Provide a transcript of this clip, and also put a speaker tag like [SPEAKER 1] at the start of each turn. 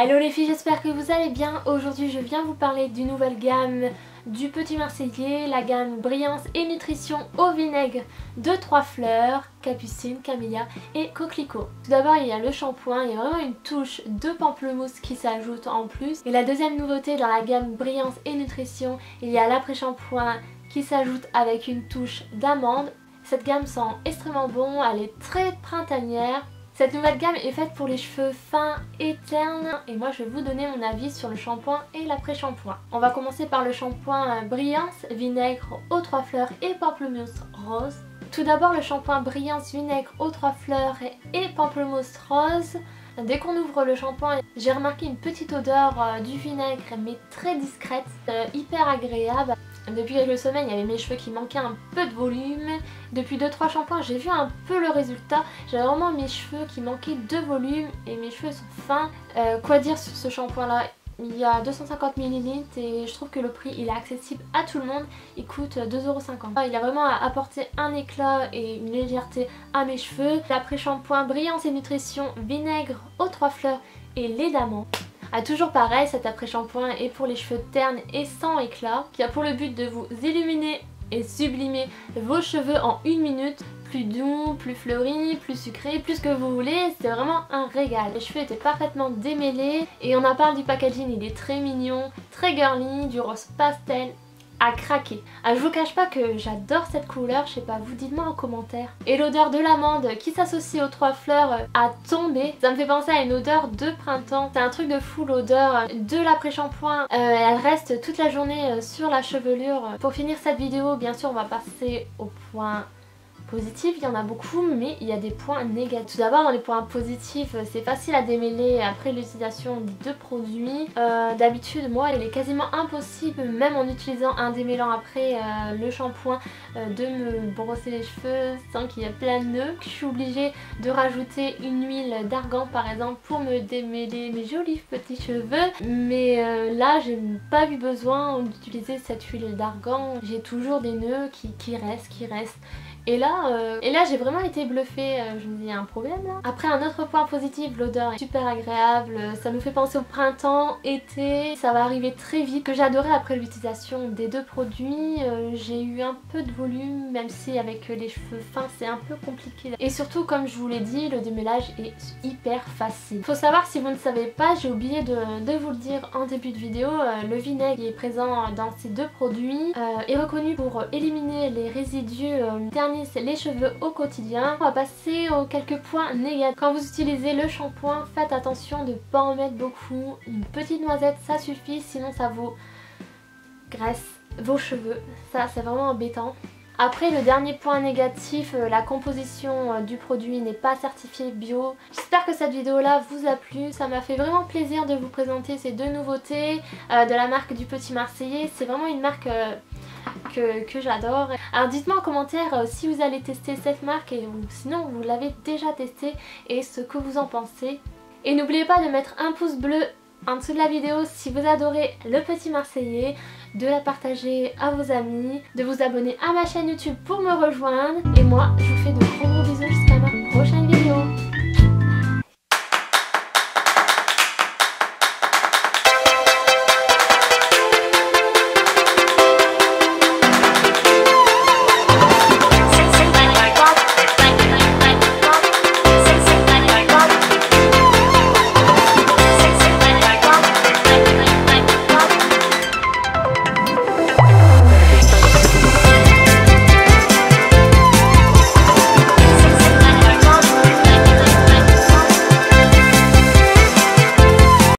[SPEAKER 1] Hello les filles, j'espère que vous allez bien. Aujourd'hui je viens vous parler d'une nouvelle gamme du Petit Marseillais, la gamme Brillance et Nutrition au vinaigre de 3 fleurs, capucine, camélia et coquelicot. Tout d'abord il y a le shampoing, il y a vraiment une touche de pamplemousse qui s'ajoute en plus. Et la deuxième nouveauté dans la gamme Brillance et Nutrition, il y a l'après-shampoing qui s'ajoute avec une touche d'amande. Cette gamme sent extrêmement bon, elle est très printanière. Cette nouvelle gamme est faite pour les cheveux fins et ternes et moi je vais vous donner mon avis sur le shampoing et l'après-shampoing. On va commencer par le shampoing Brillance, vinaigre aux 3 fleurs et pamplemousse rose. Tout d'abord le shampoing Brillance, vinaigre aux 3 fleurs et pamplemousse rose. Dès qu'on ouvre le shampoing, j'ai remarqué une petite odeur du vinaigre mais très discrète, hyper agréable. Depuis quelques semaines, il y avait mes cheveux qui manquaient un peu de volume. Depuis 2-3 shampoings, j'ai vu un peu le résultat. J'avais vraiment mes cheveux qui manquaient de volume et mes cheveux sont fins. Quoi dire sur ce shampoing là? Il y a 250 ml et je trouve que le prix il est accessible à tout le monde. Il coûte 2,50 €. Il a vraiment apporté un éclat et une légèreté à mes cheveux. L'après-shampoing Brillance et Nutrition, vinaigre aux 3 fleurs et lait d'amande. Toujours pareil, cet après-shampoing est pour les cheveux ternes et sans éclat, qui a pour le but de vous illuminer et sublimer vos cheveux en 1 minute. Plus doux, plus fleuri, plus sucré, plus que vous voulez, c'est vraiment un régal. Les cheveux étaient parfaitement démêlés et on en parle du packaging, il est très mignon, très girly, du rose pastel à craquer. Je vous cache pas que j'adore cette couleur, je sais pas, vous dites-moi en commentaire. Et l'odeur de l'amande qui s'associe aux 3 fleurs à tomber, ça me fait penser à une odeur de printemps. C'est un truc de fou, l'odeur de l'après-shampoing. Elle reste toute la journée sur la chevelure. Pour finir cette vidéo, bien sûr, on va passer au point positif, il y en a beaucoup, mais il y a des points négatifs. Tout d'abord, dans les points positifs, c'est facile à démêler après l'utilisation des deux produits. D'habitude, moi, il est quasiment impossible, même en utilisant un démêlant après le shampoing, de me brosser les cheveux sans qu'il y ait plein de nœuds. Je suis obligée de rajouter une huile d'argan, par exemple, pour me démêler mes jolis petits cheveux. Mais là, j'ai pas eu besoin d'utiliser cette huile d'argan. J'ai toujours des nœuds qui restent. Et là j'ai vraiment été bluffée, je me dis il y a un problème là. Après un autre point positif, l'odeur est super agréable, ça nous fait penser au printemps, été, ça va arriver très vite. Ce que j'ai adoré après l'utilisation des deux produits, j'ai eu un peu de volume, même si avec les cheveux fins c'est un peu compliqué. Et surtout comme je vous l'ai dit, le démêlage est hyper facile. Faut savoir, si vous ne savez pas, j'ai oublié de vous le dire en début de vidéo, le vinaigre qui est présent dans ces deux produits est reconnu pour éliminer les résidus les cheveux au quotidien. On va passer aux quelques points négatifs. Quand vous utilisez le shampoing, faites attention de ne pas en mettre beaucoup. Une petite noisette ça suffit, sinon ça vous graisse vos cheveux. Ça c'est vraiment embêtant. Après, le dernier point négatif, la composition du produit n'est pas certifiée bio. J'espère que cette vidéo là vous a plu. Ça m'a fait vraiment plaisir de vous présenter ces deux nouveautés de la marque du Petit Marseillais. C'est vraiment une marque que j'adore. Alors dites-moi en commentaire si vous allez tester cette marque ou sinon vous l'avez déjà testé et ce que vous en pensez. Et n'oubliez pas de mettre un pouce bleu en dessous de la vidéo si vous adorez le Petit Marseillais, de la partager à vos amis, de vous abonner à ma chaîne YouTube pour me rejoindre. Et moi je vous fais de gros